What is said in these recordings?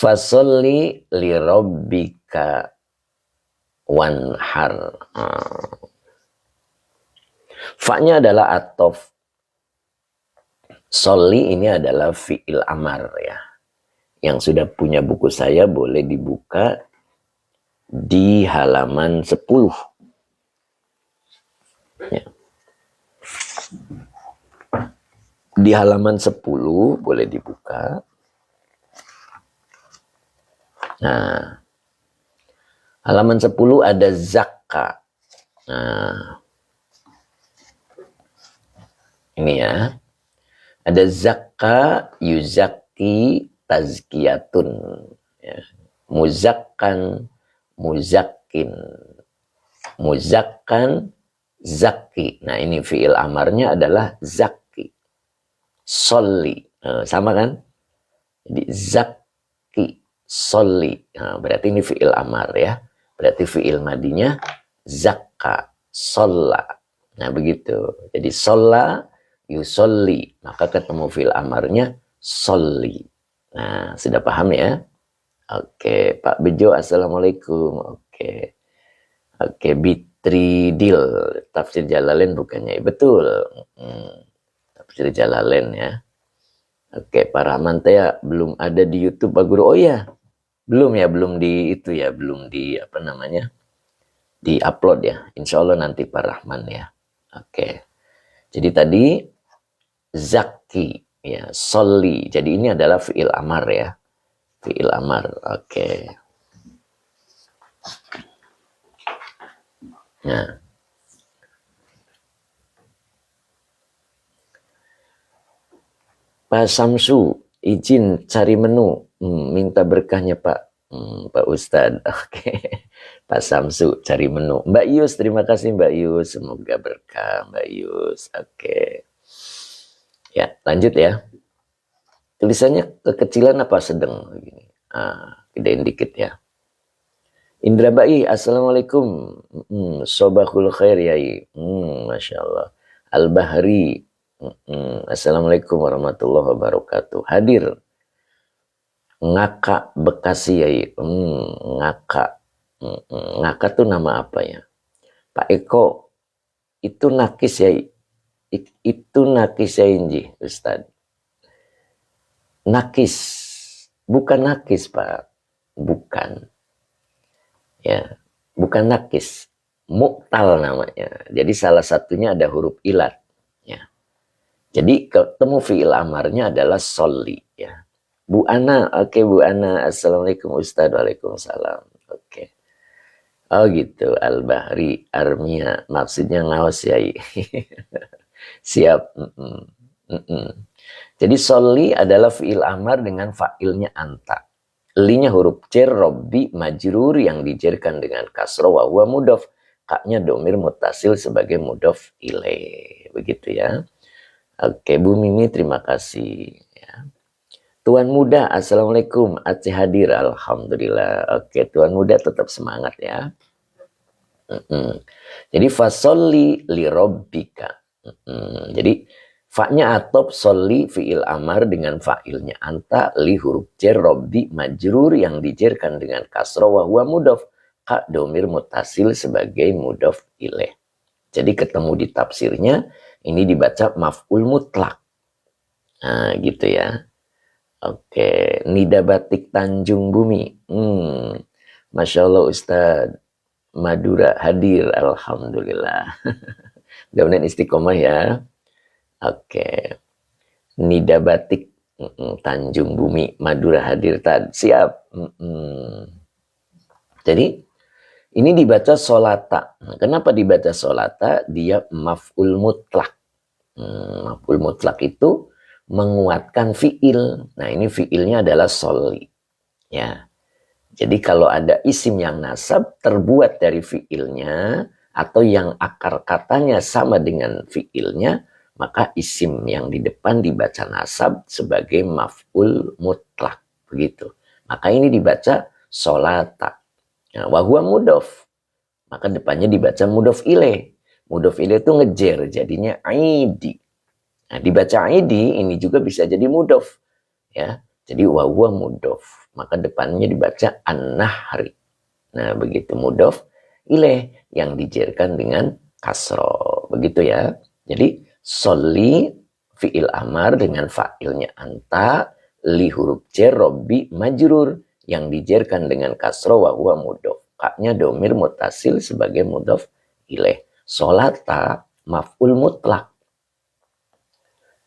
Fasolli li rabbika wanhar. Fa-nya adalah atof. Solli ini adalah fi'il amar ya. Yang sudah punya buku saya boleh dibuka di halaman 10. Ya. Di halaman 10 boleh dibuka. Nah, halaman 10 ada zakka. Nah, ini ya. Ada zakka yuzakki tazkiyatun. Ya. Muzakkan, muzakkin. Muzakkan, zakki. Nah, ini fi'il amarnya adalah zakki. Solli. Sama kan? Jadi zakki, solli. Nah, berarti ini fi'il amar ya. Berarti fi'il madinya zakka, solla. Nah, begitu. Jadi solla, yusolli. Maka ketemu fi'il amarnya solli. Nah, sudah paham ya? Oke, Pak Bejo, assalamualaikum. Oke, Bitridil, tafsir Jalalain bukannya? Betul. Tafsir Jalalain ya. Oke, Pak Rahman Tea belum ada di YouTube Pak Guru. Oh ya, belum ya, belum di itu ya, belum di apa namanya, di upload ya. Insya Allah nanti Pak Rahman ya. Oke, jadi tadi zakki ya, solli. Jadi ini adalah fi'il amar ya, fi'il amar. Oke. Nah, Pak Samsu, izin cari menu. Minta berkahnya Pak. Pak Ustadz. Oke. Pak Samsu cari menu. Mbak Yus, terima kasih Mbak Yus. Semoga berkah Mbak Yus. Oke. Ya, lanjut ya. Tulisannya kekecilan apa sedang? Begini. Gedein dikit ya. Indra Bai, assalamualaikum. Sobahul khair yai. Masya Allah. Al-Bahri. Assalamualaikum warahmatullahi wabarakatuh. Hadir. Ngaka Bekasi yai. Ngaka. Ngaka tuh nama apa ya? Pak Eko. Itu nakis yai. Itu nakis yai Ustaz. Nakis. Bukan nakis Pak. Bukan. Ya. Bukan nakis. Mu'tal namanya. Jadi salah satunya ada huruf ilat. Ya. Jadi ketemu fi'il amarnya adalah solli ya. Bu Ana, oke Bu Ana, assalamualaikum Ustaz, waalaikumsalam. Oke. Oh gitu, Al-Bahri, Armia, maksudnya ngawas ya. Siap. Jadi solli adalah fi'il amar dengan fa'ilnya anta. Linya huruf jar, robbi, majrur yang dijerkan dengan kasroh wa huwa mudhof. Kaknya domir mutasil sebagai mudhof ilaih. Begitu ya. Oke, Bu Mimi, terima kasih. Ya. Tuan Muda, assalamualaikum. Aceh hadir, alhamdulillah. Oke, Tuan Muda tetap semangat ya. Jadi fasolli li robbika. Jadi fa-nya atop, solli fi'il amar dengan fa'ilnya anta, li huruf jar, robbi majrur yang dijerkan dengan kasroh wa huwa mudhof. Kak domir mutasil sebagai mudhof ilaih. Jadi ketemu di tafsirnya. Ini dibaca maf'ul mutlak. Nah, gitu ya. Oke. Nida Batik Tanjung Bumi. Masya Allah Ustadz. Madura hadir. Alhamdulillah. Mudah-mudahan istiqomah ya. Oke. Nida Batik Tanjung Bumi. Madura hadir. Siap. Jadi, ini dibaca solata. Kenapa dibaca solata? Dia maf'ul mutlak. Maf'ul mutlak itu menguatkan fi'il. Nah, ini fi'ilnya adalah solli. Ya. Jadi kalau ada isim yang nasab terbuat dari fi'ilnya atau yang akar katanya sama dengan fi'ilnya, maka isim yang di depan dibaca nasab sebagai maf'ul mutlak. Begitu. Maka ini dibaca solata. Nah, wahua mudhof. Maka depannya dibaca mudhof ilaih. Mudhof ilaih itu ngejer, jadinya aidi. Nah, dibaca aidi ini juga bisa jadi mudhof. Ya. Jadi wahua mudhof. maka depannya dibaca an-nahri. Nah, begitu mudhof ilaih yang dijerkan dengan kasro. Begitu ya. Jadi soli fi'il amar dengan fa'ilnya anta, li huruf jar robbi majrur yang dijerkan dengan kasro wa huwa mudhof. Kaknya domir mutasil sebagai mudhof ilaih. Solata maf'ul mutlak.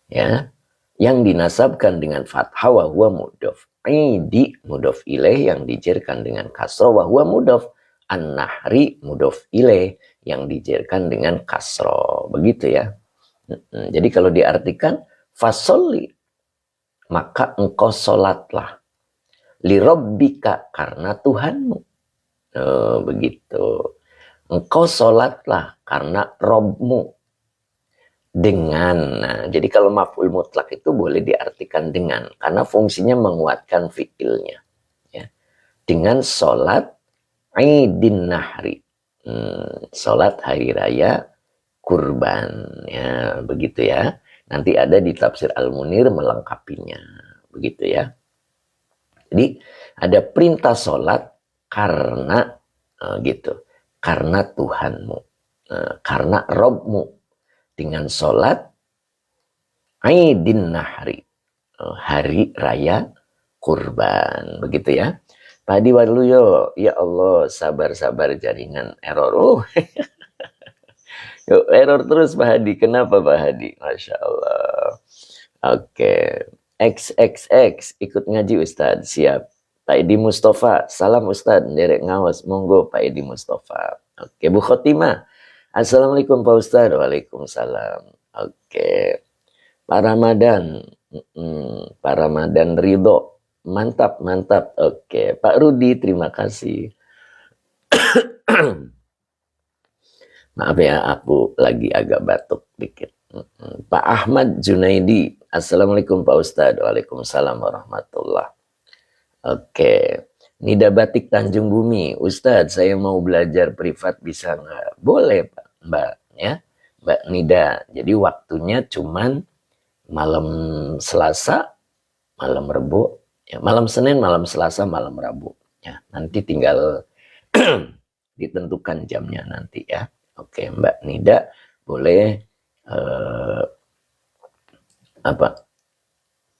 Ya, yang dinasabkan dengan fathah wa huwa mudhof. Idi mudhof ilaih yang dijerkan dengan kasro wa huwa mudhof. An-nahri mudhof ilaih yang dijerkan dengan kasro. Begitu ya. Jadi kalau diartikan fasolli, maka engkau solatlah. Li rabbika, karena Tuhanmu. Begitu. Engkau solatlah karena Robmu. Dengan. Nah, jadi kalau maf'ul mutlak itu boleh diartikan dengan, karena fungsinya menguatkan fi'ilnya. Ya. Dengan sholat Aidin Nahri. Sholat hari raya kurban. Ya, begitu ya. Nanti ada di tafsir Al-Munir melengkapinya. Begitu ya. Jadi ada perintah sholat karena gitu. Karena Tuhanmu. Karena Robmu. Dengan sholat Aidin Nahri, hari raya kurban. Begitu ya. Pak Hadi Waluyo, ya Allah, sabar-sabar jaringan error. Yuk, error terus Pak Hadi. Kenapa Pak Hadi? Masya Allah. Oke. XXX ikut ngaji Ustadz. Siap. Pak Edi Mustafa, salam Ustadz. Derek ngawas, monggo Pak Edi Mustafa. Oke, Bu Khotimah. Assalamualaikum Pak Ustadz. Waalaikumsalam. Oke. Pak Ramadan. Pak Ramadan Ridho. Mantap, mantap. Oke. Pak Rudi, terima kasih. Maaf ya, aku lagi agak batuk dikit. Pak Ahmad Junaidi. Assalamualaikum Pak Ustadz. Waalaikumsalam warahmatullah. Oke. Nida Batik Tanjung Bumi. Ustadz, saya mau belajar privat bisa nggak? Boleh Pak. Mbak ya, Mbak Nida. Jadi waktunya cuman malam Selasa, malam Rabu, ya, malam Senin, malam Selasa, malam Rabu. Ya, nanti tinggal ditentukan jamnya nanti ya. Oke, Mbak Nida boleh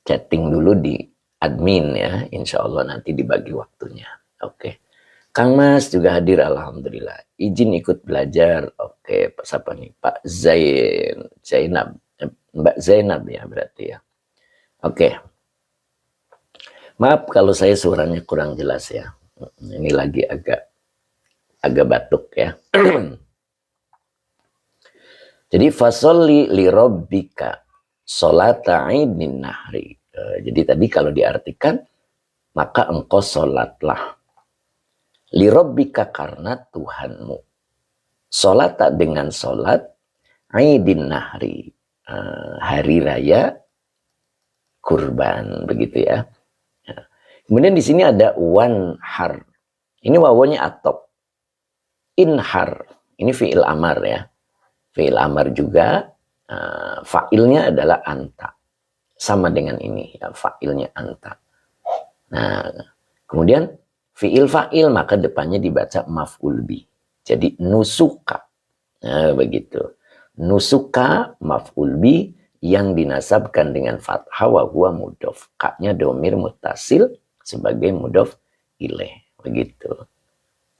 chatting dulu di admin ya. Insya Allah nanti dibagi waktunya. Oke. Kang Mas juga hadir, alhamdulillah. Izin ikut belajar. Oke, siapa nih? Pak Zainab. Mbak Zainab ya berarti ya. Oke. Maaf kalau saya suaranya kurang jelas ya. Ini lagi agak batuk ya. Jadi fasolli li rabbika sholata Aidin Nahri. Jadi tadi kalau diartikan maka engkau sholatlah. Li rabbika, karena Tuhanmu. Sholat dengan sholat Aidin Nahri, hari raya kurban, begitu ya. Kemudian di sini ada wanhar. Ini wawunya atop. Inhar, ini fi'il amar ya. Fi'il amar juga, fa'ilnya adalah anta. Sama dengan ini ya, fa'ilnya anta. Nah, kemudian fi'il fa'il maka depannya dibaca maf'ul bi. Jadi nusuka. Nah, begitu. Nusuka maf'ul bi yang dinasabkan dengan fathah wa huwa mudhof. Kaknya domir mutasil sebagai mudhof ilaih. Begitu.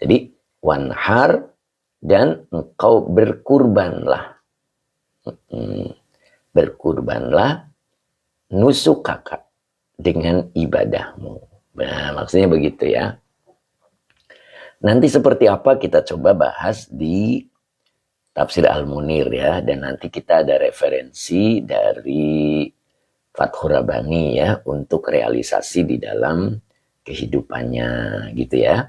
Jadi wanhar, dan engkau berkurbanlah. Berkurbanlah nusukaka, dengan ibadahmu. Nah, maksudnya begitu ya. Nanti seperti apa kita coba bahas di Tafsir Al-Munir ya. Dan nanti kita ada referensi dari Fathur Rabbani ya, untuk realisasi di dalam kehidupannya gitu ya.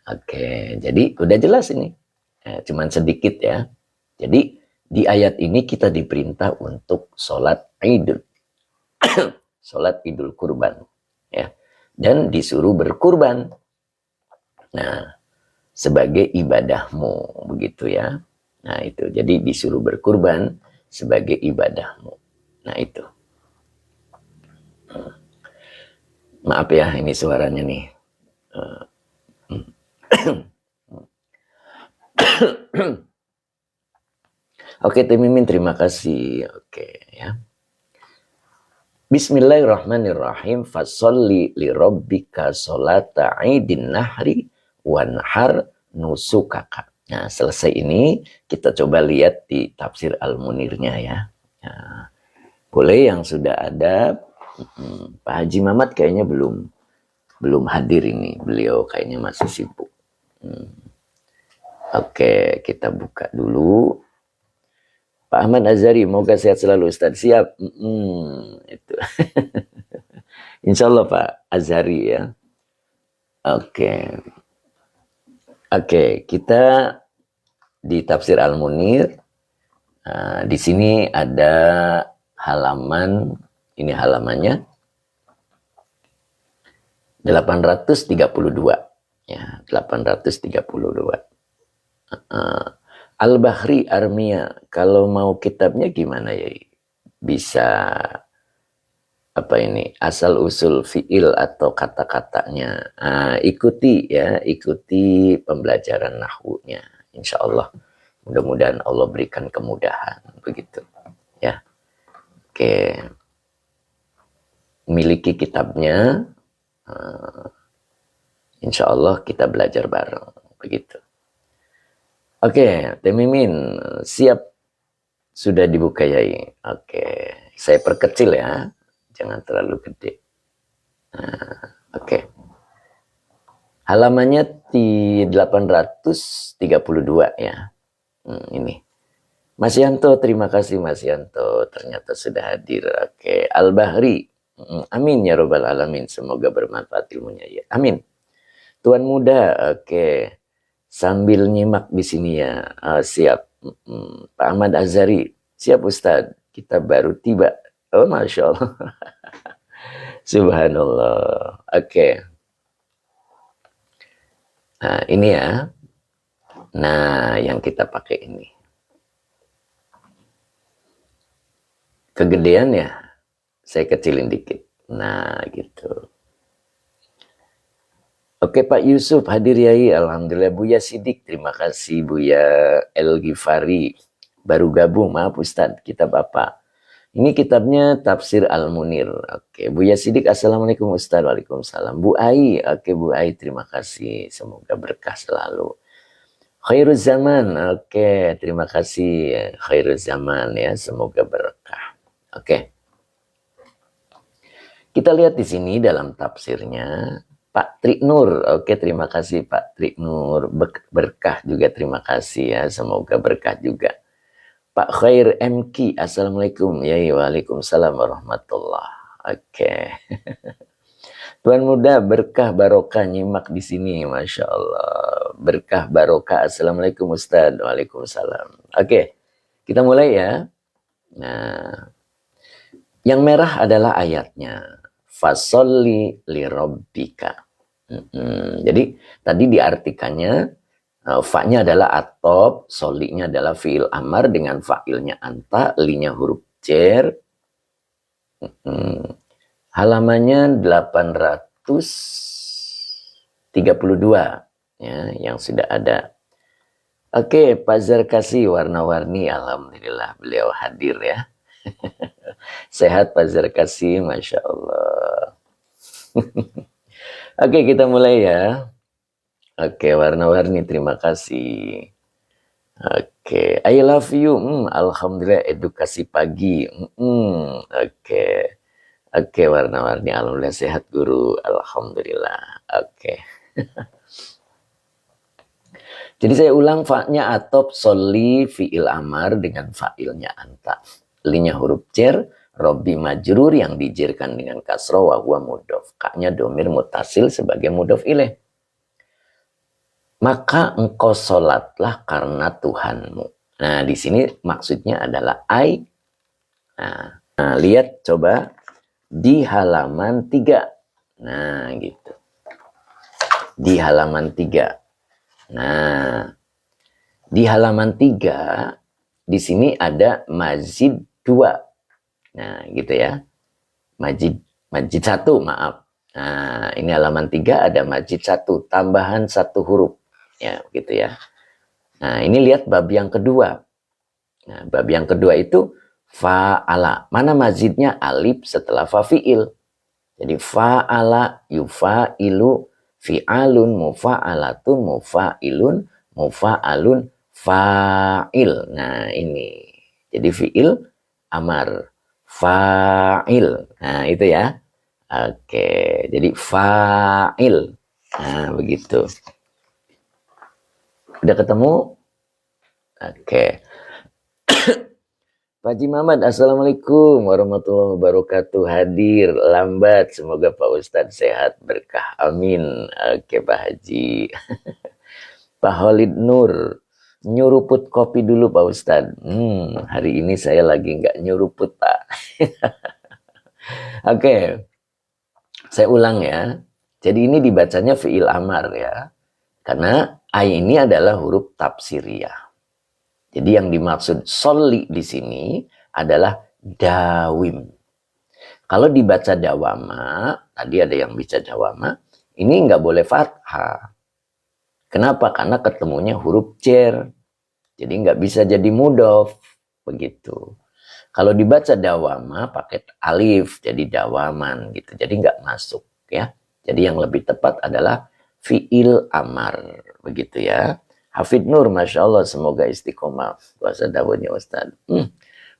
Oke, jadi udah jelas ini. Cuman sedikit ya. Jadi di ayat ini kita diperintah untuk sholat idul. Sholat idul kurban. Ya. Dan disuruh berkurban. Nah, sebagai ibadahmu, begitu ya. Nah itu, jadi disuruh berkurban sebagai ibadahmu. Nah itu. Maaf ya, ini suaranya nih. Oke, Teh Mimin, terima kasih. Oke, ya. Bismillahirrahmanirrahim. Fasolli li rabbika sholata idin nahri wanhar nusukaka. Nah, selesai ini kita coba lihat di tafsir Al-Munirnya ya. Nah, boleh yang sudah ada. Pak Haji Mamat kayaknya belum hadir ini. Beliau kayaknya masih sibuk. Oke, kita buka dulu. Pak Ahmad Azhari, moga sehat selalu Ustaz. Siap. Itu. Insya Allah Pak Azhari ya. Oke. Oke, kita di tafsir Al-Munir. Di sini ada halaman, ini halamannya 832. Ya, 832. Al-Bahri Armia, kalau mau kitabnya gimana ya? Bisa apa ini? Asal usul fiil atau kata-katanya. Ikuti ya, ikuti pembelajaran nahwunya. Insya Allah. Mudah-mudahan Allah berikan kemudahan. Begitu. Ya. Oke. Miliki kitabnya. Insya Allah kita belajar bareng. Begitu. Oke, Teh Mimin, siap sudah dibuka Yai. Oke, saya perkecil ya, jangan terlalu gede. Oke. Halamannya di 832 ya. Ini. Mas Yanto, terima kasih Mas Yanto, ternyata sudah hadir. Oke, Al-Bahri. Amin ya robbal alamin, semoga bermanfaat ilmunya ya. Amin. Tuan muda, oke. Sambil nyimak di sini ya, siap. Pak Ahmad Azhari, siap Ustadz, kita baru tiba. Oh Masya Allah. Subhanallah. Oke. Nah ini ya. Nah yang kita pakai ini. Kegedean ya, saya kecilin dikit. Nah gitu. Oke Pak Yusuf hadir Yai, alhamdulillah. Buya Sidik, terima kasih Buya El Ghifari, baru gabung, maaf Ustadz, kitab apa? Ini kitabnya Tafsir Al-Munir. Oke, Buya Sidik, assalamualaikum Ustadz, waalaikumsalam. Bu Ai, oke Bu Ai, terima kasih, semoga berkah selalu. Khairul Zaman, oke, terima kasih Khairul Zaman ya, semoga berkah. Oke, kita lihat di sini dalam tafsirnya. Pak Trik Nur, oke terima kasih Pak Trik Nur, berkah juga terima kasih ya, semoga berkah juga. Pak Khair MK, assalamualaikum, ya waalaikumsalam warahmatullah. Oke, Tuan muda berkah barokah nyimak di sini, masya Allah, berkah barokah. Assalamualaikum Ustadz, waalaikumsalam. Oke, kita mulai ya. Nah, yang merah adalah ayatnya. Fasolli li rabbika. Jadi tadi diartikannya fa-nya adalah atop, solinya adalah fiil amar dengan fa'ilnya anta, li-nya huruf jer. Halamannya 832 ya, yang sudah ada. Oke, Pak Zarkasi warna-warni, alhamdulillah beliau hadir ya. Sehat Pak Zarkasi, masya Allah. Oke, kita mulai ya. Oke, warna-warni, terima kasih. Oke, I love you. Alhamdulillah edukasi pagi. Oke, warna-warni, alhamdulillah sehat guru. Alhamdulillah. Oke. Jadi saya ulang, fa-nya atop, soli, fi'il amar dengan fa'ilnya anta. Li-nya huruf cer, Robbi majrur yang dijirkan dengan kasroh wa huwa mudhof. Ka-nya domir mutasil sebagai mudhof ilaih. Maka engkau sholatlah karena Tuhanmu. Nah, di sini maksudnya adalah I. Nah, lihat coba di halaman 3. Nah, gitu. Di halaman 3. Nah, di halaman 3 di sini ada mazid 2. Nah, gitu ya. Majid 1, maaf. Nah, ini halaman 3 ada majid 1, tambahan 1 huruf. Ya, gitu ya. Nah, ini lihat bab yang kedua. Nah, bab yang kedua itu fa'ala. Mana mazidnya? Alif setelah fa'fi'il. Jadi fa'ala, yufa'ilu, fi'alun, mufa'alatun, mufa'ilun, mufa'alun, fa'il. Nah, ini. Jadi fi'il, amar. Fa'il. Nah, itu ya. Oke, jadi fa'il. Nah, begitu. Udah ketemu? Oke. Pak Haji Muhammad, Assalamualaikum warahmatullahi wabarakatuh. Hadir lambat, semoga Pak Ustadz sehat berkah. Amin. Oke Pak Haji. Pak Holid Nur, nyuruput kopi dulu Pak Ustadz. Hari ini saya lagi nggak nyuruput Pak. Oke, saya ulang ya. Jadi ini dibacanya fi'il amar ya. Karena ai ini adalah huruf tafsiriyah. Jadi yang dimaksud soli di sini adalah dawim. Kalau dibaca dawama, tadi ada yang baca dawama, ini nggak boleh fathah. Kenapa? Karena ketemunya huruf jer. Jadi nggak bisa jadi mudhof. Begitu. Kalau dibaca dawama pakai alif, jadi dawaman gitu. Jadi nggak masuk ya. Jadi yang lebih tepat adalah fi'il amar. Begitu ya. Hafid Nur, Masya Allah, semoga istiqomah puasa dawuhnya Ustaz.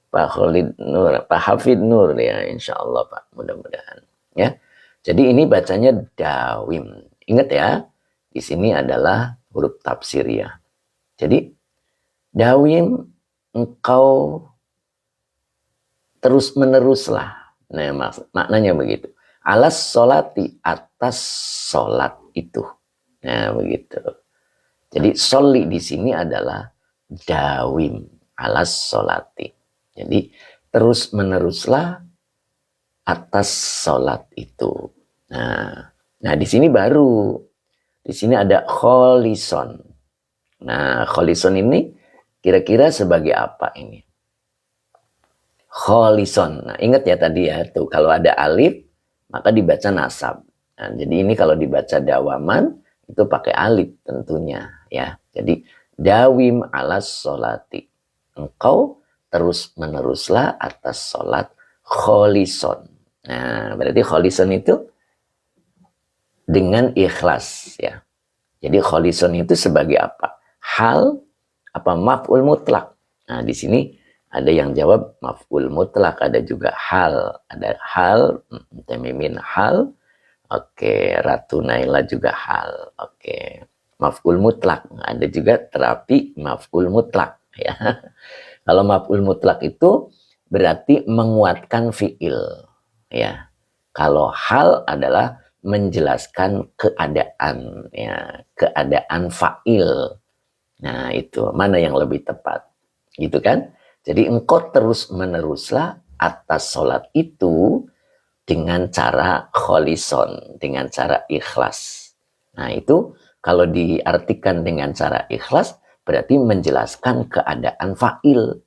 Pak Khalid Nur, Pak Hafid Nur ya, insya Allah Pak, mudah-mudahan ya. Jadi ini bacanya dawim. Ingat ya, di sini adalah huruf tafsir ya. Jadi dawim engkau terus meneruslah. Nah, maknanya begitu. Alas solati, atas solat itu. Nah, begitu. Jadi soli di sini adalah dawim alas solati. Jadi terus meneruslah atas solat itu. Nah di sini baru. Di sini ada kholison. Nah kholison ini kira-kira sebagai apa ini? Kholison. Nah ingat ya tadi ya tuh kalau ada alif maka dibaca nasab. Nah, jadi ini kalau dibaca dawaman itu pakai alif tentunya ya. Jadi dawim alas solati. Engkau terus meneruslah atas solat kholison. Nah, berarti kholison itu dengan ikhlas ya. Jadi kholison itu sebagai apa? Hal apa maf'ul mutlak. Nah, di sini ada yang jawab maf'ul mutlak, ada juga hal. Ada hal, temimin hal. Oke, Ratu Naila juga hal. Oke. Maf'ul mutlak. Ada juga terapi maf'ul mutlak ya. Kalau maf'ul mutlak itu berarti menguatkan fi'il ya. Kalau hal adalah menjelaskan keadaan ya, keadaan fa'il. Nah, itu mana yang lebih tepat? Gitu kan? Jadi engkau terus meneruslah atas solat itu dengan cara kholison, dengan cara ikhlas. Nah, itu kalau diartikan dengan cara ikhlas berarti menjelaskan keadaan fa'il.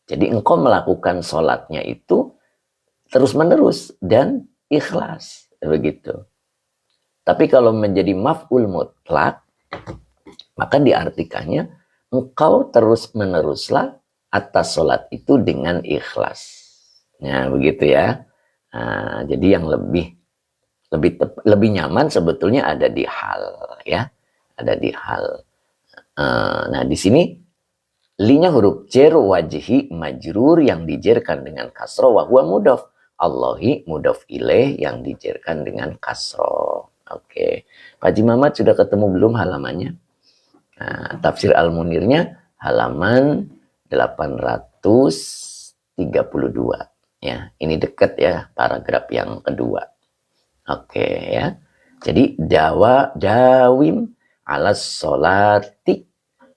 Jadi engkau melakukan solatnya itu terus menerus dan ikhlas. Begitu. Tapi kalau menjadi maf'ul mutlak, maka diartikannya engkau terus meneruslah atas solat itu dengan ikhlas. Nah, begitu ya. Nah, jadi yang lebih nyaman sebetulnya ada di hal ya. Ada di hal. Nah, di sini linya huruf jer wajhi majrur yang dijerkan dengan kasro wa huwa mudhaf. Allahi mudhaf ilaih yang dijerkan dengan kasro. Oke. Pak Haji Muhammad sudah ketemu belum halamannya? Nah, tafsir Al-Munirnya halaman 832 ya. Ini dekat ya paragraf yang kedua. Oke ya. Jadi dawim alas solati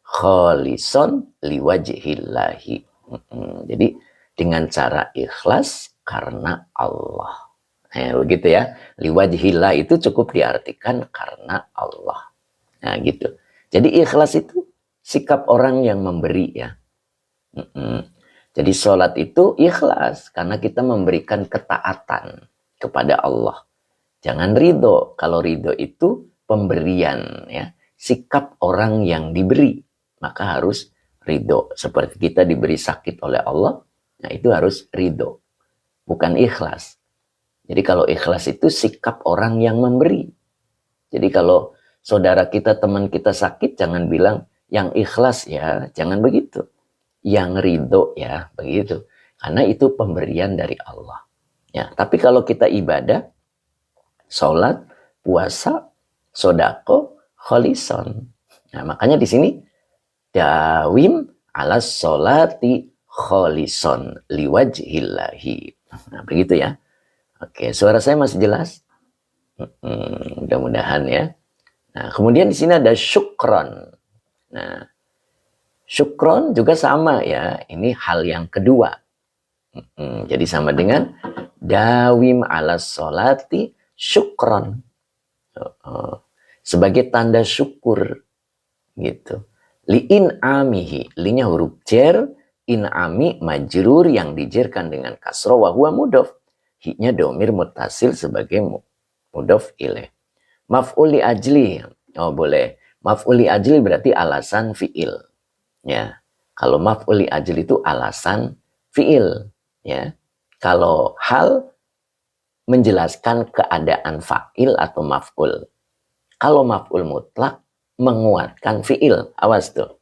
kholison liwajhillahi. Jadi dengan cara ikhlas karena Allah. Nah, begitu ya. Liwajhillah itu cukup diartikan karena Allah. Nah, gitu. Jadi ikhlas itu sikap orang yang memberi ya. Jadi sholat itu ikhlas karena kita memberikan ketaatan kepada Allah. Jangan ridho. Kalau ridho itu pemberian, ya. Sikap orang yang diberi, maka harus ridho. Seperti kita diberi sakit oleh Allah, nah itu harus ridho, bukan ikhlas. Jadi kalau ikhlas itu sikap orang yang memberi. Jadi kalau saudara kita, teman kita sakit, jangan bilang yang ikhlas ya, jangan begitu. Yang ridho ya, begitu. Karena itu pemberian dari Allah. Ya, tapi kalau kita ibadah, sholat, puasa, sodako, kholison. Nah, makanya di sini dawim ala sholati kholison liwajhillahi. Nah, begitu ya. Oke, suara saya masih jelas? Mudah-mudahan ya. Nah, kemudian di sini ada syukron. Nah, syukron juga sama ya. Ini hal yang kedua. Jadi sama dengan dawim ala sholati syukron. Sebagai tanda syukur gitu. Li'in amihi, linya huruf jer, in'ami majrur yang dijerkan dengan kasroh wa huwa mudhof. Hi-nya domir mutasil sebagai mudhof ilaih. Maf'ul li ajli, oh boleh. Maf'ul li ajli berarti alasan fi'il. Ya. Kalau maf'ul li ajli itu alasan fi'il, ya. Kalau hal menjelaskan keadaan fa'il atau maf'ul. Kalau maf'ul mutlak menguatkan fi'il. Awas tuh.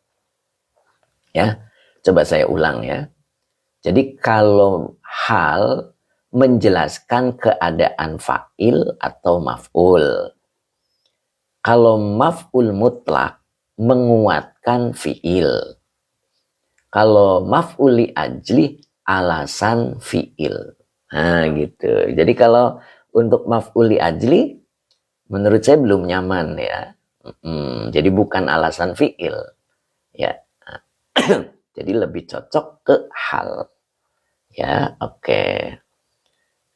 Ya. Coba saya ulang ya. Jadi kalau hal menjelaskan keadaan fa'il atau maf'ul. Kalau maf'ul mutlak menguatkan fi'il. Kalau maf'ul li ajli alasan fi'il. Nah gitu. Jadi kalau untuk maf'ul li ajli menurut saya belum nyaman ya. Jadi bukan alasan fi'il. Ya. Jadi lebih cocok ke hal. Ya, oke.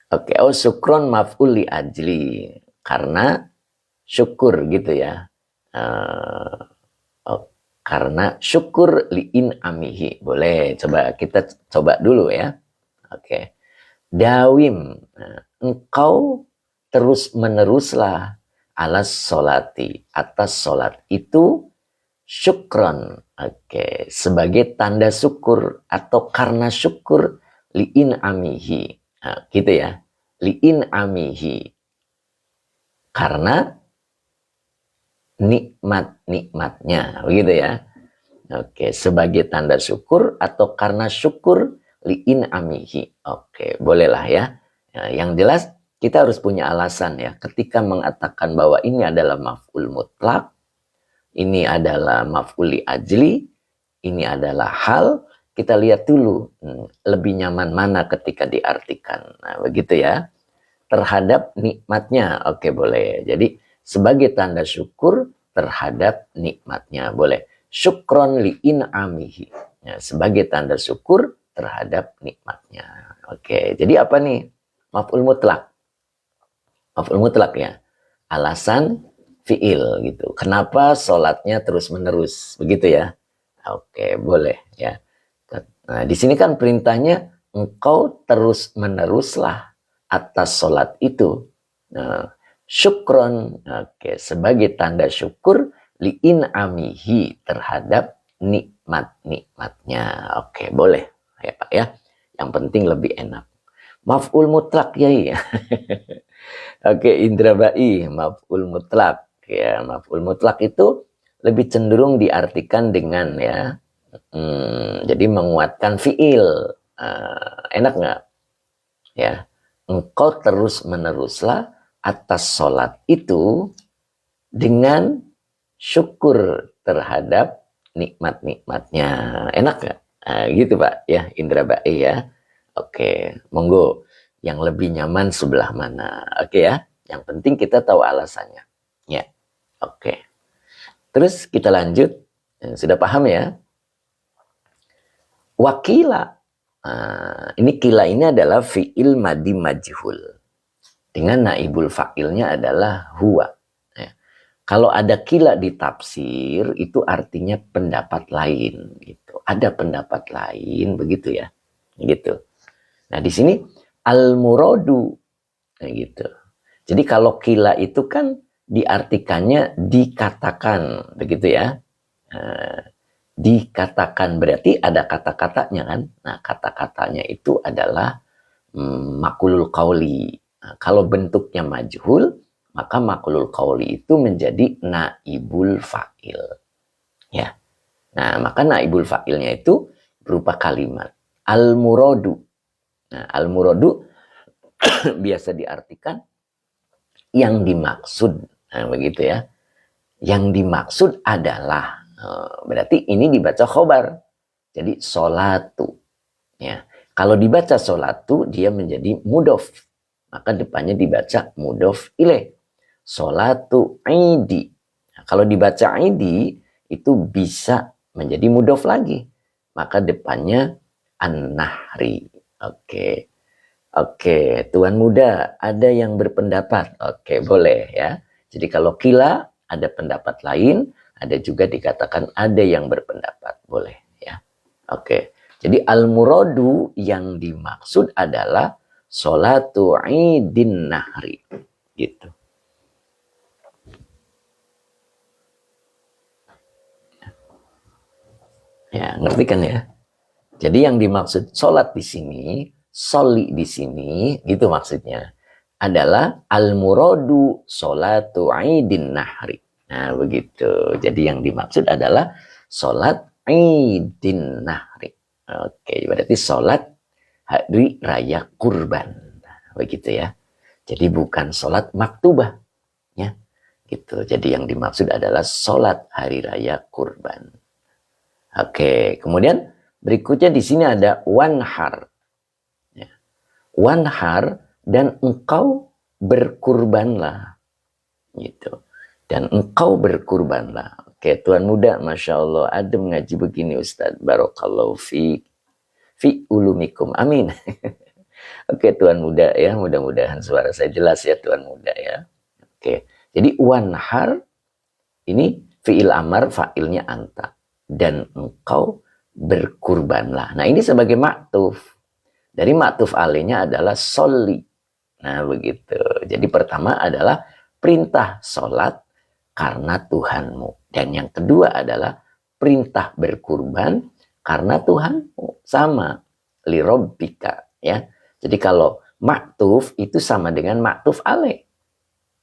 Oke, oh syukron maf'ul li ajli. Karena syukur gitu ya. Karena syukur li'in amihi. Boleh, coba kita coba dulu ya. Oke. Dawim. Nah, engkau terus meneruslah alas sholati. Atas sholat itu syukron. Oke. Sebagai tanda syukur. Atau karena syukur li'in amihi. Nah, gitu ya. Li'in amihi. Karena nikmat-nikmatnya. Begitu ya. Oke. Sebagai tanda syukur atau karena syukur li'in amihi. Oke. Bolehlah ya. Nah, yang jelas kita harus punya alasan ya. Ketika mengatakan bahwa ini adalah maf'ul mutlak. Ini adalah maf'ul li ajli. Ini adalah hal. Kita lihat dulu lebih nyaman mana ketika diartikan. Nah, begitu ya. Terhadap nikmatnya. Oke, boleh. Jadi sebagai tanda syukur terhadap nikmatnya. Boleh. Syukron li'in amihi. Ya, sebagai tanda syukur terhadap nikmatnya. Oke, jadi apa nih? Maf'ul mutlak. Maf'ul mutlak ya. Alasan fi'il gitu. Kenapa sholatnya terus menerus? Begitu ya. Oke, boleh ya. Nah, di sini kan perintahnya engkau terus meneruslah atas sholat itu. Nah, syukron, oke, sebagai tanda syukur li'in amihi terhadap nikmat-nikmatnya. Oke, boleh ya Pak ya. Yang penting lebih enak. Maf'ul mutlak ya. Oke, Indra Bai, maf'ul mutlak. Ya, maf'ul mutlak itu lebih cenderung diartikan dengan ya. Jadi menguatkan fi'il. Enak nggak? Ya, engkau terus meneruslah atas sholat itu dengan syukur terhadap nikmat-nikmatnya. Enak nggak? Gitu Pak ya, Indra Bai ya. Oke, monggo. Yang lebih nyaman sebelah mana? Oke ya. Yang penting kita tahu alasannya. Ya. Oke. Terus kita lanjut. Sudah paham ya? Wakila. Ini kila ini adalah fi'il madi majhul. Dengan naibul fa'ilnya adalah huwa. Ya. Kalau ada kila di tafsir, itu artinya pendapat lain. Gitu. Ada pendapat lain, begitu ya. Gitu. Nah di sini al-muradu. Nah, gitu. Jadi kalau kila itu kan diartikannya dikatakan, begitu ya. Dikatakan berarti ada kata-katanya kan. Nah, kata-katanya itu adalah maqulul qauli. Nah, kalau bentuknya majhul, maka maqulul qauli itu menjadi naibul fa'il. Ya. Nah, maka naibul fa'ilnya itu berupa kalimat al-muradu. Nah, al-muradu biasa diartikan yang dimaksud. Nah, begitu ya. Yang dimaksud adalah berarti ini dibaca khobar. Jadi solatu. Ya. Kalau dibaca solatu dia menjadi mudof. Maka depannya dibaca mudof ilaih. Solatu idi. Nah, kalau dibaca idi itu bisa menjadi mudof lagi. Maka depannya an-nahri. Oke. Oke, Tuan Muda, ada yang berpendapat? Oke, boleh ya. Jadi kalau kila ada pendapat lain, ada juga dikatakan ada yang berpendapat, boleh ya. Oke, jadi al-muradu yang dimaksud adalah sholatu idin nahri, gitu. Ya, ngerti kan ya? Jadi yang dimaksud sholat di sini, soli di sini, gitu maksudnya, adalah al-muradu sholatu idin nahri. Nah, begitu. Jadi yang dimaksud adalah sholat idin nahri. Oke, berarti sholat hari raya kurban. Begitu ya. Jadi bukan sholat maktubah. Ya, gitu. Jadi yang dimaksud adalah sholat hari raya kurban. Oke, kemudian berikutnya di sini ada wanhar. Ya. Wanhar dan engkau berkurbanlah. Gitu. Dan engkau berkurbanlah. Oke, Tuan Muda, Masya Allah, ada mengaji begini Ustaz. Barakallahu fi ulumikum. Amin. Oke, Tuan Muda ya, mudah-mudahan suara saya jelas ya Tuan Muda ya. Oke, jadi wanhar ini fi'il amar, fa'ilnya anta. Dan engkau berkurbanlah. Nah, ini sebagai maktuf. Dari maktuf alainya adalah soli. Nah, begitu. Jadi pertama adalah perintah sholat karena Tuhanmu. Dan yang kedua adalah perintah berkurban karena Tuhanmu. Sama. Lirobbika. Ya. Jadi kalau maktuf itu sama dengan maktuf alaih.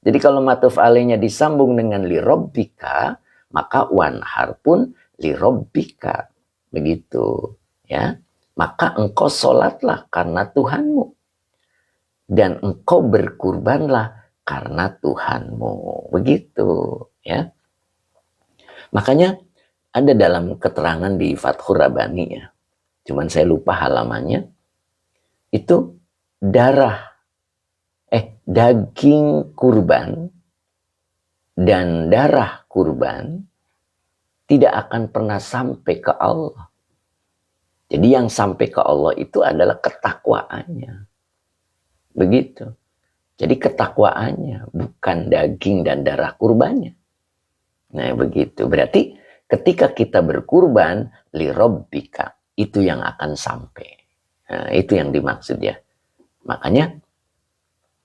Jadi kalau maktuf alaihnya disambung dengan lirobbika, maka wanhar pun lirobbika. Begitu. Ya. Maka engkau sholatlah karena Tuhanmu. Dan engkau berkurbanlah karena Tuhanmu. Begitu. Ya. Makanya ada dalam keterangan di Fathur Rabbani ya. Cuman saya lupa halamannya. Itu daging kurban dan darah kurban tidak akan pernah sampai ke Allah. Jadi yang sampai ke Allah itu adalah ketakwaannya. Begitu. Jadi ketakwaannya, bukan daging dan darah kurbannya. Nah, begitu. Berarti ketika kita berkurban, lirobbika, itu yang akan sampai. Nah, itu yang dimaksud ya. Makanya,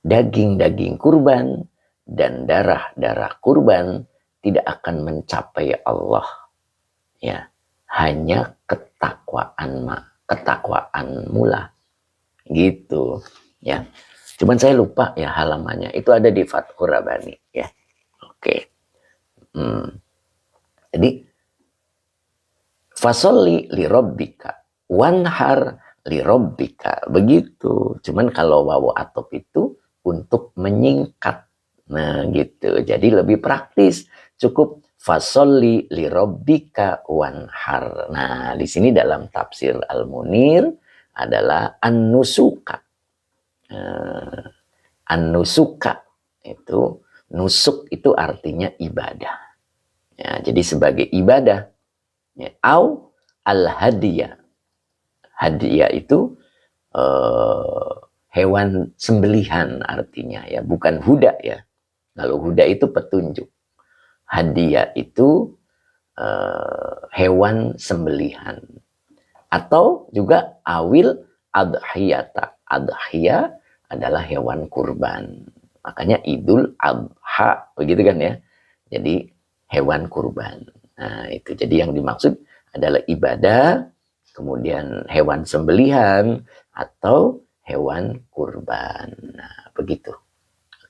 daging-daging kurban dan darah-darah kurban tidak akan mencapai Allah. Ya, hanya ketakwaan mula. Gitu. Ya. Cuman saya lupa ya halamannya. Itu ada di Fathur Rabbani ya. Oke. Jadi fasolli lirobbika wanhar lirobbika. Begitu. Cuman kalau wawu atop itu untuk menyingkat. Nah, gitu. Jadi lebih praktis. Cukup fasolli lirobbika wanhar. Nah, di sini dalam tafsir Al-Munir adalah an-nusuka. An-nusuka itu, nusuk itu artinya ibadah. Ya, jadi sebagai ibadah. Ya, au al-hadiyah. Hadiyah itu hewan sembelihan artinya ya, bukan huda ya. Kalau huda itu petunjuk. Hadiah itu hewan sembelihan. Atau juga awil adhiyata. Adhiyah adalah hewan kurban. Makanya Idul Adha, begitu kan ya. Jadi hewan kurban. Nah, itu. Jadi yang dimaksud adalah ibadah, kemudian hewan sembelihan, atau hewan kurban. Nah, begitu.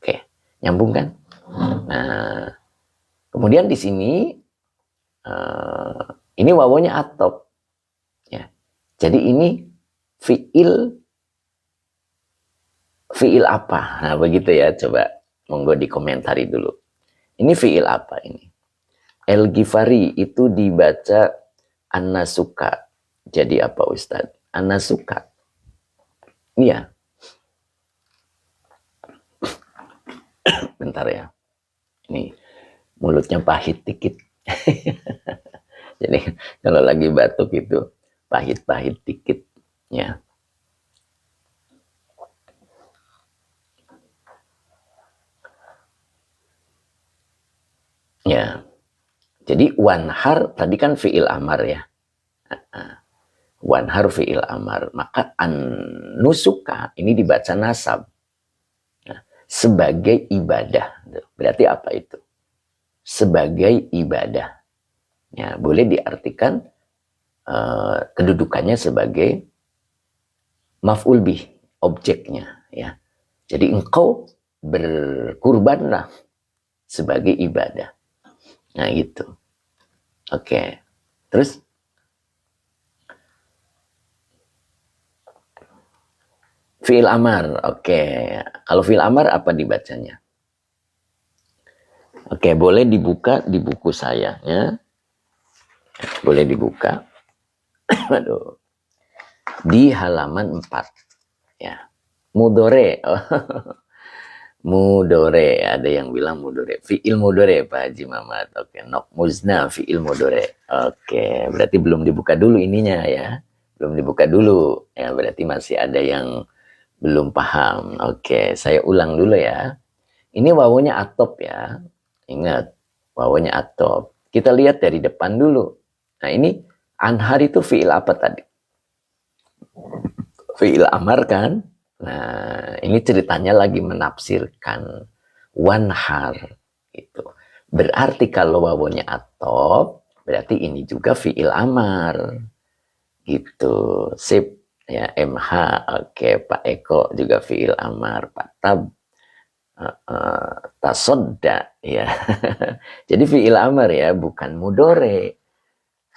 Oke, nyambung kan? Nah, kemudian di sini ini wawonya atop. Ya. Jadi ini fiil apa? Nah, begitu ya. Coba monggo dikomentari dulu. Ini fiil apa ini? El-Ghifari itu dibaca An-Nasuka. Jadi apa Ustadz? An-Nasuka. Iya. Bentar ya. Ini mulutnya pahit dikit. Jadi kalau lagi batuk itu pahit-pahit dikit. Ya. Ya. Jadi wanhar tadi kan fiil amar ya. Wanhar fiil amar. Maka an-nusuka ini dibaca nasab. Nah, sebagai ibadah. Berarti apa itu? Sebagai ibadah. Ya, boleh diartikan kedudukannya sebagai maf'ul bih, objeknya. Ya. Jadi engkau berkurbanlah sebagai ibadah. Nah gitu. Oke. Terus fi'il amar. Oke. Kalau fi'il amar apa dibacanya? Oke, boleh dibuka di buku saya ya. Boleh dibuka. Aduh. Di halaman 4 ya. Mudore. Oh. Mudore, ada yang bilang mudore. Fi'il mudore Pak Haji Mamat. Oke, nok muzna fi'il mudore. Oke, berarti belum dibuka dulu ininya ya. Belum dibuka dulu. Ya, berarti masih ada yang belum paham. Oke, saya ulang dulu ya. Ini wawunya atop ya. Ingat, wawunya atop. Kita lihat dari depan dulu. Nah, ini anhar itu fi'il apa tadi? Fi'il amar kan? Nah, ini ceritanya lagi menafsirkan wanhar itu. Berarti kalau wawunya atop, berarti ini juga fi'il amar. Gitu. Sip. Ya, MH. Oke, Pak Eko juga fi'il amar. Pak Tab. Tasodda. Ya. Jadi fi'il amar ya, bukan mudore.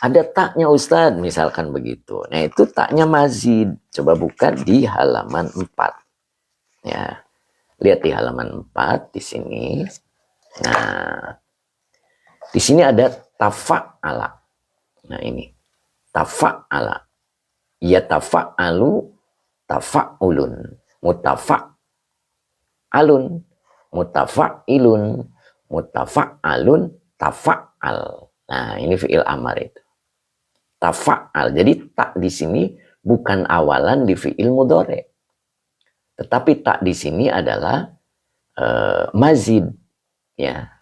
Ada taknya Ustadz, misalkan begitu. Nah, itu taknya mazid. Coba buka di halaman 4. Ya. Lihat di halaman 4 di sini. Nah, di sini ada tafa'ala. Nah, ini. Tafa'ala. Ya tafa'alu, tafa'ulun. Mutafa'alun, mutafa'ilun, mutafa'alun, tafa'al. Nah, ini fi'il amar itu. Tafa'al. Jadi tak di sini bukan awalan di fi'il mudhari. Tetapi tak di sini adalah mazid. Ya.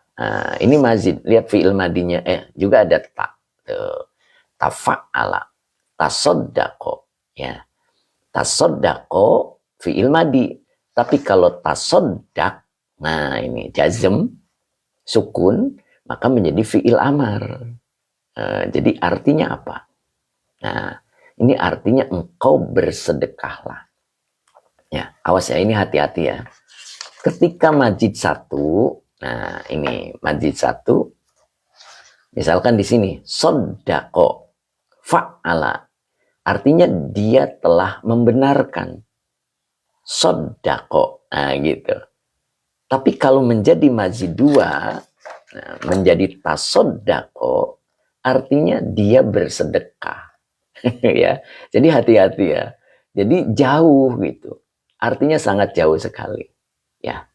Ini mazid. Lihat fi'il madinya. Juga ada tak. Tafa'ala. Tasoddaqo. Ya. Tasoddaqo fi'il madi. Tapi kalau tasoddaq, nah ini jazm, sukun, maka menjadi fi'il amar. Jadi artinya apa? Nah, ini artinya engkau bersedekahlah. Ya, awas ya, ini hati-hati ya. Ketika majid satu, nah ini majid satu, misalkan di sini, soddaqo, fa'ala, artinya dia telah membenarkan. Soddaqo, nah gitu. Tapi kalau menjadi majid dua, nah, menjadi tasoddaqo, artinya dia bersedekah. Ya, jadi hati-hati ya. Jadi jauh gitu. Artinya sangat jauh sekali. Ya,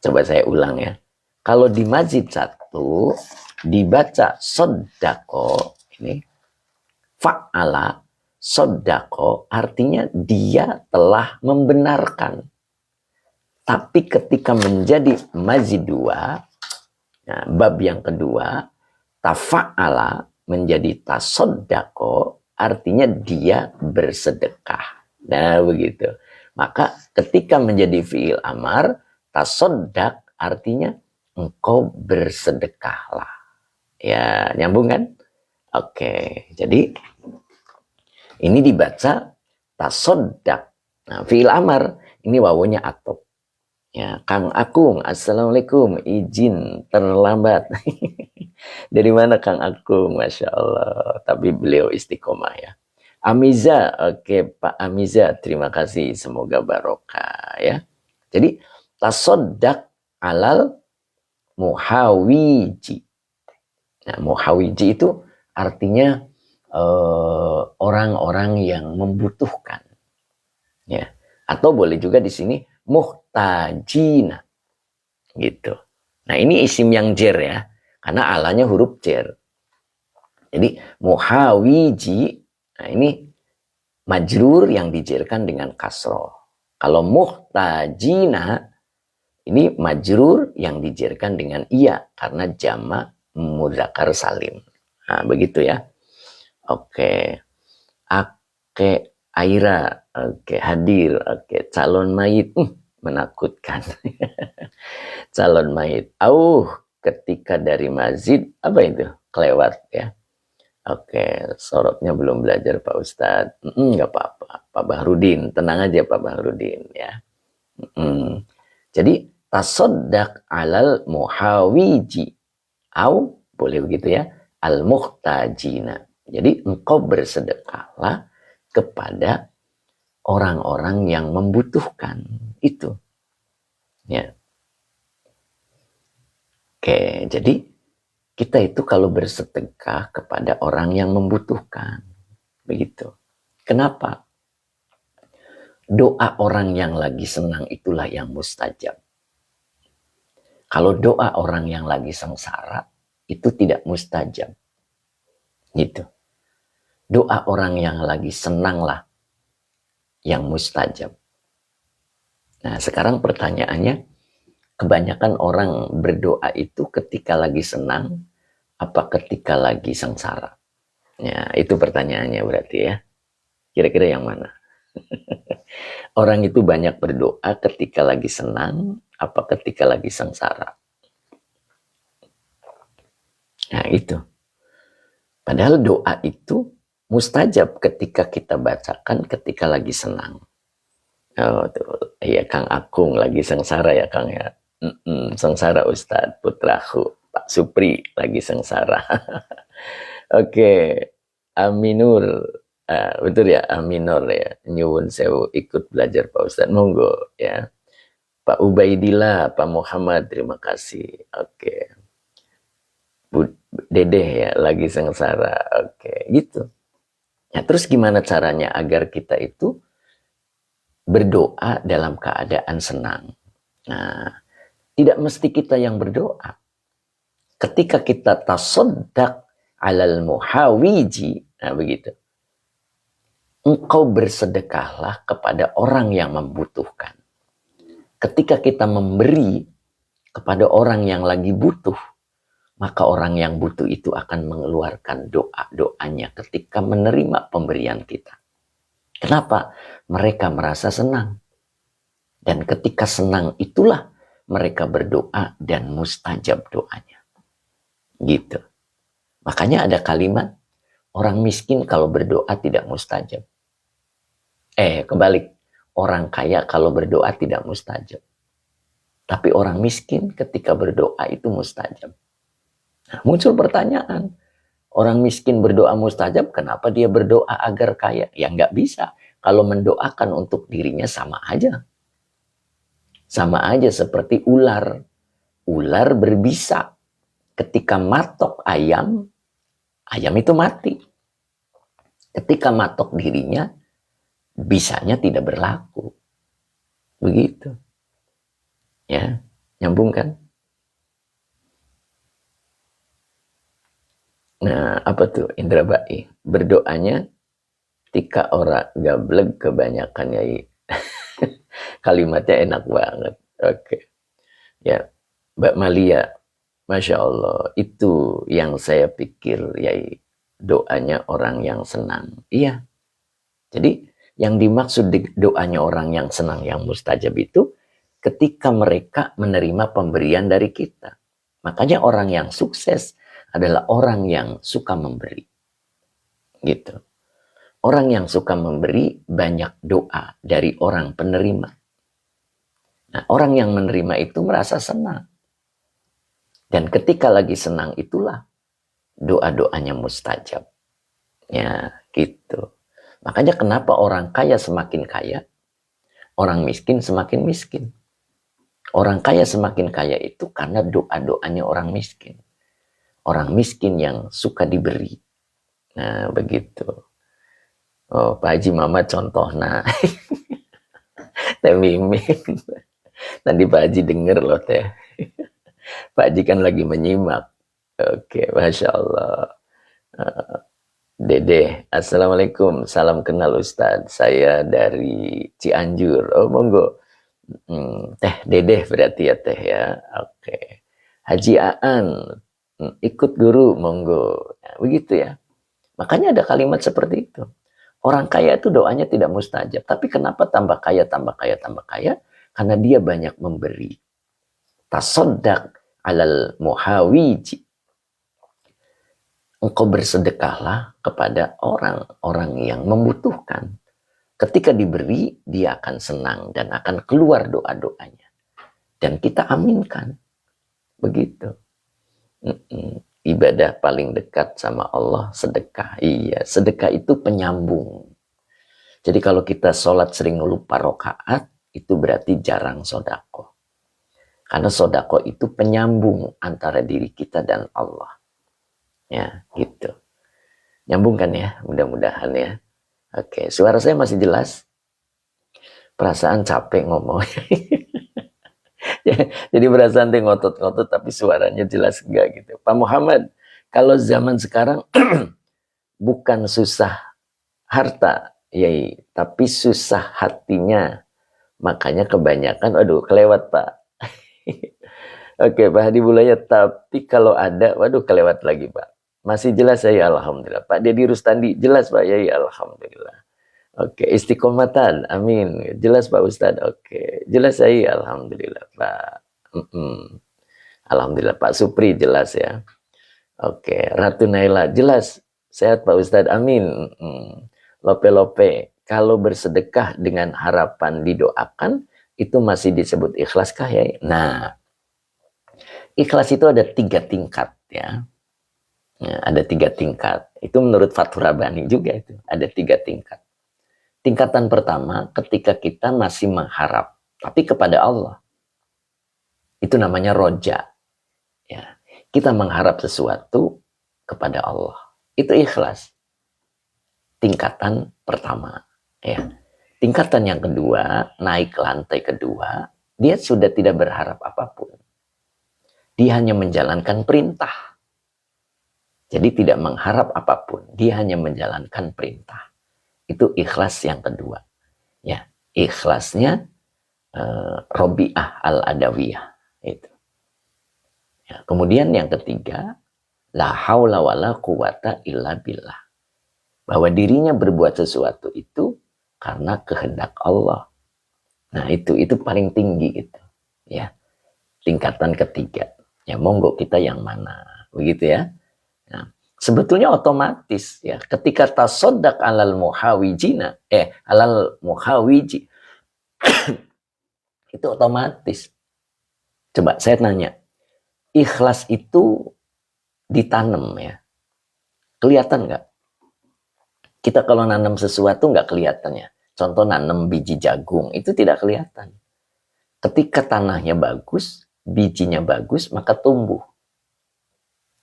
coba saya ulang ya. Kalau di majid satu dibaca soddaqo, ini fa'ala soddaqo, artinya dia telah membenarkan. Tapi ketika menjadi majid dua, nah, bab yang kedua, tafa'ala menjadi tasoddaqo, artinya dia bersedekah. Nah, begitu. Maka ketika menjadi fi'il amar, Tasodak artinya engkau bersedekahlah. Ya, nyambung kan? Oke, jadi ini dibaca tasodak. Nah, fi'il amar ini wawunya atop. Ya, Kang Akung, assalamualaikum, izin terlambat. Dari mana Kang Akung, masya Allah. Tapi beliau istiqomah ya. Amiza, oke Pak Amiza, terima kasih, semoga barokah ya. Jadi tasodak alal muhawiji. Nah, muhawiji itu artinya orang-orang yang membutuhkan, ya. Atau boleh juga di sini muhtajina, gitu. Nah ini isim yang jer ya, karena alanya huruf jer. Jadi muhawiji, nah ini majrur yang dijerkan dengan kasroh. Kalau muhtajina, ini majrur yang dijerkan dengan iya, karena jama' mudzakkar salim. Nah begitu ya. Oke. Ake Aira, oke, hadir, oke, calon mayit, menakutkan. Calon mayit. Ketika dari masjid, apa itu? Kelewat ya. Oke, sorotnya belum belajar Pak Ustadz. Nggak apa-apa. Pak Bahrudin, tenang aja Pak Bahrudin ya. Jadi, tasodak alal muhawiji. Boleh begitu ya. Al-muhtajina. Jadi, engkau bersedekahlah kepada orang-orang yang membutuhkan itu. Ya. Oke, jadi kita itu kalau bersedekah kepada orang yang membutuhkan, begitu. Kenapa? Doa orang yang lagi senang itulah yang mustajab. Kalau doa orang yang lagi sengsara itu tidak mustajab. Gitu. Doa orang yang lagi senanglah yang mustajab. Nah, sekarang pertanyaannya, kebanyakan orang berdoa itu ketika lagi senang, apa ketika lagi sengsara? Ya, itu pertanyaannya berarti ya. Kira-kira yang mana? Orang itu banyak berdoa ketika lagi senang, apa ketika lagi sengsara? Nah, itu. Padahal doa itu mustajab ketika kita bacakan ketika lagi senang. Oh, tuh. Iya, Kang Akung lagi sengsara ya, Kang ya. Sengsara Ustadz putraku, Pak Supri lagi sengsara. Oke, Aminur. Betul ya, Aminor ya. Nyuwun sewu ikut belajar Pak Ustadz. Monggo ya. Pak Ubaidillah, Pak Muhammad, terima kasih. Oke. Dedeh ya, lagi sengsara. Oke, gitu. Nah, terus gimana caranya agar kita itu berdoa dalam keadaan senang? Nah, tidak mesti kita yang berdoa. Ketika kita tasoddaq alal muhawiji, nah begitu. Engkau bersedekahlah kepada orang yang membutuhkan. Ketika kita memberi kepada orang yang lagi butuh, maka orang yang butuh itu akan mengeluarkan doa-doanya ketika menerima pemberian kita. Kenapa? Mereka merasa senang. Dan ketika senang itulah mereka berdoa dan mustajab doanya. Gitu. Makanya ada kalimat, orang miskin kalau berdoa tidak mustajab. Kebalik. Orang kaya kalau berdoa tidak mustajab. Tapi orang miskin ketika berdoa itu mustajab. Nah, muncul pertanyaan, orang miskin berdoa mustajab, kenapa dia berdoa agar kaya? Ya nggak bisa. Kalau mendoakan untuk dirinya sama aja. Sama aja seperti ular. Ular berbisa. Ketika matok ayam, ayam itu mati. Ketika matok dirinya, bisanya tidak berlaku. Begitu. Ya, nyambung kan? Nah, apa tuh Indra Bai? Berdoanya tika ora gablek kebanyakan yai. Kalimatnya enak banget. Oke. Ya, Mbak Malia, Masya Allah, itu yang saya pikir yai, doanya orang yang senang. Iya. Jadi yang dimaksud doanya orang yang senang yang mustajab itu ketika mereka menerima pemberian dari kita. Makanya orang yang sukses adalah orang yang suka memberi. Gitu. Orang yang suka memberi banyak doa dari orang penerima. Nah, orang yang menerima itu merasa senang. Dan ketika lagi senang itulah doa-doanya mustajab. Ya, gitu. Makanya kenapa orang kaya semakin kaya, orang miskin semakin miskin. Orang kaya semakin kaya itu karena doa-doanya orang miskin. Orang miskin yang suka diberi. Nah, begitu. Oh, Pak Haji Mama contoh. Nah, teh mimin. Nanti Pak Haji denger loh teh. Pak Haji kan lagi menyimak. Oke, Masya Allah. Dede, Assalamualaikum. Salam kenal Ustadz. Saya dari Cianjur. Oh, monggo. Teh Dede berarti ya teh ya. Oke. Haji Aan, ikut guru, monggo. Nah, begitu ya. Makanya ada kalimat seperti itu. Orang kaya itu doanya tidak mustajab. Tapi kenapa tambah kaya, tambah kaya, tambah kaya? Karena dia banyak memberi. Tasoddaq alal muhawiji. Engkau bersedekahlah kepada orang-orang yang membutuhkan. Ketika diberi, dia akan senang dan akan keluar doa-doanya. Dan kita aminkan. Begitu. Ibadah paling dekat sama Allah, sedekah. Iya, sedekah itu penyambung. Jadi kalau kita sholat sering lupa rakaat, itu berarti jarang sodako. Karena sodako itu penyambung antara diri kita dan Allah. Ya, gitu. Nyambung kan ya, mudah-mudahan ya. Oke, suara saya masih jelas? Perasaan capek ngomong. Jadi perasaan dia ngotot-ngotot tapi suaranya jelas enggak gitu. Pak Muhammad, kalau zaman sekarang bukan susah harta, yai, tapi susah hatinya. Makanya kebanyakan, aduh kelewat Pak. Oke, Pak Hadi Bulaya, tapi kalau ada, waduh kelewat lagi Pak. Masih jelas ya, alhamdulillah. Pak Dedi Rustandi, jelas Pak, ya, alhamdulillah. Oke, istiqomatan, amin. Jelas Pak Ustadz, oke. Jelas saya, alhamdulillah Pak. Alhamdulillah Pak Supri, jelas ya. Oke, Ratu Naila, jelas. Sehat Pak Ustadz, amin. Lope-lope, kalau bersedekah dengan harapan didoakan, itu masih disebut ikhlas kah ya? Nah, ikhlas itu ada 3 tingkat ya. Ya, ada 3 tingkat. Itu menurut Fathur Rabbani juga itu. Ada 3 tingkat. Tingkatan pertama ketika kita masih mengharap. Tapi kepada Allah. Itu namanya roja. Ya. Kita mengharap sesuatu kepada Allah. Itu ikhlas. Tingkatan pertama. Ya. Tingkatan yang kedua, naik lantai kedua. Dia sudah tidak berharap apapun. Dia hanya menjalankan perintah. Jadi tidak mengharap apapun, dia hanya menjalankan perintah. Itu ikhlas yang kedua. Ya, ikhlasnya Robi'ah al-Adawiyah itu. Ya, kemudian yang ketiga, la haula wala quwata illa billah. Bahwa dirinya berbuat sesuatu itu karena kehendak Allah. Nah, itu paling tinggi itu. Ya. Tingkatan ketiga. Ya, monggo kita yang mana? Begitu ya. Nah, sebetulnya otomatis ya ketika tasoddaq alal muhawijina alal muhawiji itu otomatis. Coba saya tanya, ikhlas itu ditanam ya, kelihatan nggak? Kita kalau nanam sesuatu nggak kelihatannya. Contoh nanam biji jagung itu tidak kelihatan. Ketika tanahnya bagus, bijinya bagus, maka tumbuh.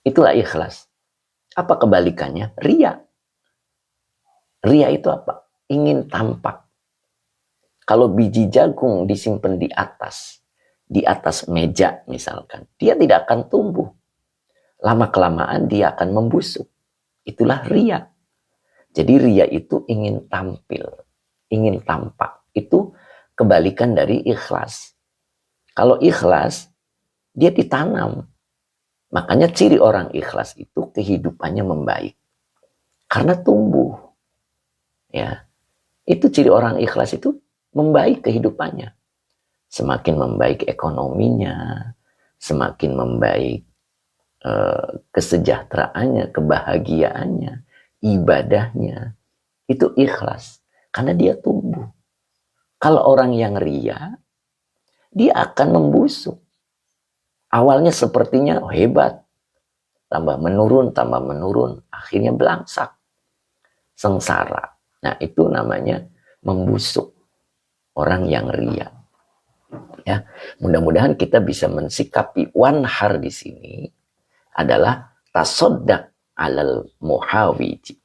Itulah ikhlas. Apa kebalikannya? Ria. Ria itu apa? Ingin tampak. Kalau biji jagung disimpan di atas meja misalkan, dia tidak akan tumbuh. Lama-kelamaan dia akan membusuk. Itulah ria. Jadi ria itu ingin tampil, ingin tampak. Itu kebalikan dari ikhlas. Kalau ikhlas, dia ditanam. Makanya ciri orang ikhlas itu kehidupannya membaik. Karena tumbuh. Ya. Itu ciri orang ikhlas itu membaik kehidupannya. semakin membaik ekonominya, semakin membaik kesejahteraannya, kebahagiaannya, ibadahnya, itu ikhlas. Karena dia tumbuh. Kalau orang yang ria, dia akan membusuk. Awalnya sepertinya hebat, tambah menurun, akhirnya belangsak, sengsara. Nah, itu namanya membusuk orang yang ria. Ya, mudah-mudahan kita bisa mensikapi wanhar di sini adalah tasoddaq alal muhawiji.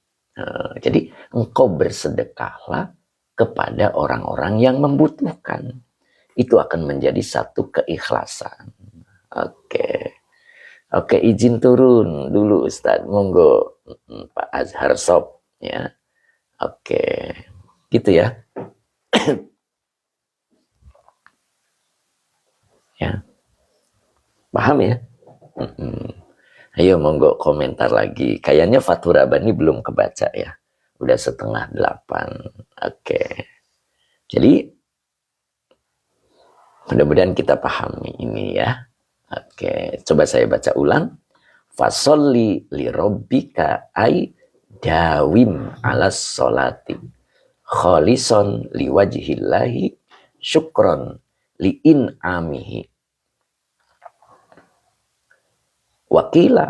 Jadi engkau bersedekahlah kepada orang-orang yang membutuhkan. Itu akan menjadi satu keikhlasan. Oke. Oke, izin turun dulu Ustaz. Monggo Pak Azhar Sob ya. Oke. Gitu ya. Ya. Paham ya? Ayo monggo komentar lagi. Kayaknya Fathur Rabbani belum kebaca ya. Udah 7:30. Oke. Jadi mudah-mudahan kita pahami ini ya. Oke, coba saya baca ulang. Fasolli li robbika ay dawim alas solati kholison li wajhillahi syukron li in'amihi. Wakila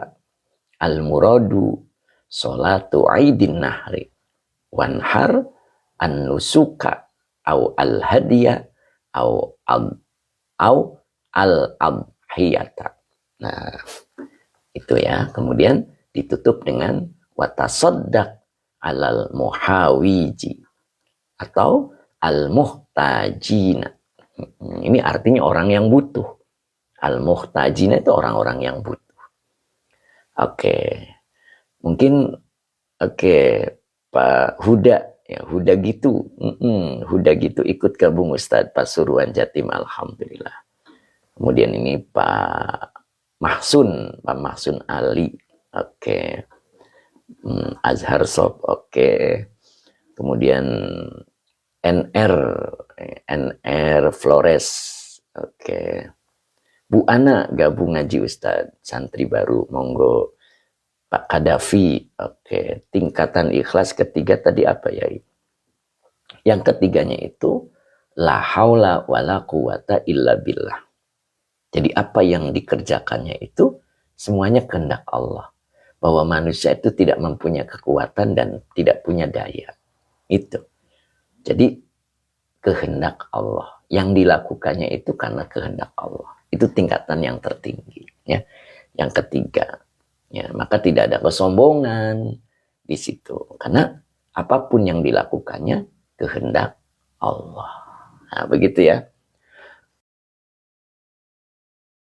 al muradu solatu aidin nahri wanhar an nusuka au al hadiya au al adhiyata. Nah, itu ya. Kemudian ditutup dengan watasoddaq alal muhawiji atau al muhtajina. Ini artinya orang yang butuh. Al muhtajina itu orang-orang yang butuh. Oke. Mungkin Pak Huda ya, Huda gitu. Huda gitu ikut gabung Ustadz Pasuruan Jatim, alhamdulillah. Kemudian ini Pak Mahsun Ali. Oke. Azhar Sob. Oke. Kemudian NR Flores. Oke. Bu Ana gabung ngaji Ustadz, santri baru, monggo. Pak Kadafi. Oke. Tingkatan ikhlas ketiga tadi apa ya? Yang ketiganya itu la haula wala quwata illa billah. Jadi apa yang dikerjakannya itu semuanya kehendak Allah. Bahwa manusia itu tidak mempunyai kekuatan dan tidak punya daya. Itu. Jadi kehendak Allah. Yang dilakukannya itu karena kehendak Allah. Itu tingkatan yang tertinggi. Ya. Yang ketiga. Ya, maka tidak ada kesombongan di situ. Karena apapun yang dilakukannya kehendak Allah. Nah, begitu ya.